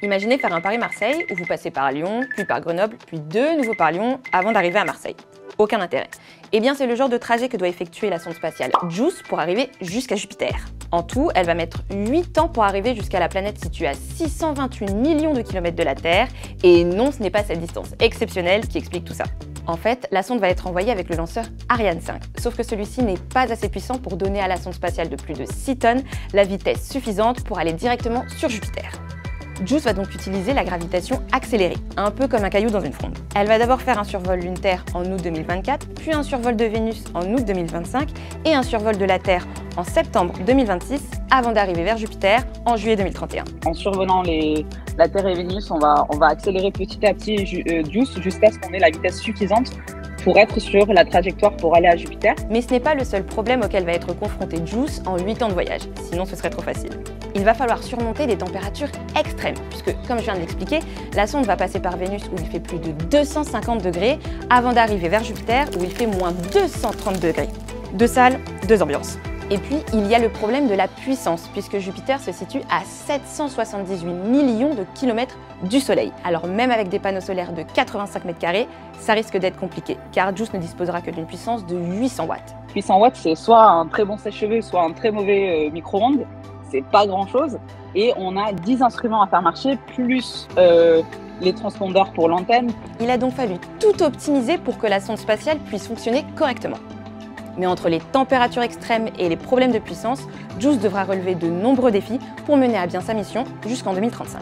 Imaginez faire un Paris-Marseille où vous passez par Lyon, puis par Grenoble, puis de nouveau par Lyon avant d'arriver à Marseille. Aucun intérêt. Eh bien, c'est le genre de trajet que doit effectuer la sonde spatiale JUICE pour arriver jusqu'à Jupiter. En tout, elle va mettre 8 ans pour arriver jusqu'à la planète située à 628 millions de kilomètres de la Terre. Et non, ce n'est pas cette distance exceptionnelle qui explique tout ça. En fait, la sonde va être envoyée avec le lanceur Ariane 5, sauf que celui-ci n'est pas assez puissant pour donner à la sonde spatiale de plus de 6 tonnes la vitesse suffisante pour aller directement sur Jupiter. JUICE va donc utiliser la gravitation accélérée, un peu comme un caillou dans une fronde. Elle va d'abord faire un survol lune Terre en août 2024, puis un survol de Vénus en août 2025 et un survol de la Terre en septembre 2026, avant d'arriver vers Jupiter en juillet 2031. En survolant la Terre et Vénus, on va accélérer petit à petit JUICE jusqu'à ce qu'on ait la vitesse suffisante pour être sur la trajectoire pour aller à Jupiter. Mais ce n'est pas le seul problème auquel va être confronté JUICE en 8 ans de voyage, sinon ce serait trop facile. Il va falloir surmonter des températures extrêmes, puisque, comme je viens de l'expliquer, la sonde va passer par Vénus où il fait plus de 250 degrés, avant d'arriver vers Jupiter où il fait moins 230 degrés. Deux salles, deux ambiances. Et puis, il y a le problème de la puissance, puisque Jupiter se situe à 778 millions de kilomètres du Soleil. Alors même avec des panneaux solaires de 85 mètres carrés, ça risque d'être compliqué, car JUICE ne disposera que d'une puissance de 800 watts. 800 watts, c'est soit un très bon sèche-cheveux, soit un très mauvais micro-ondes. C'est pas grand-chose. Et on a 10 instruments à faire marcher, plus les transpondeurs pour l'antenne. Il a donc fallu tout optimiser pour que la sonde spatiale puisse fonctionner correctement. Mais entre les températures extrêmes et les problèmes de puissance, JUICE devra relever de nombreux défis pour mener à bien sa mission jusqu'en 2035.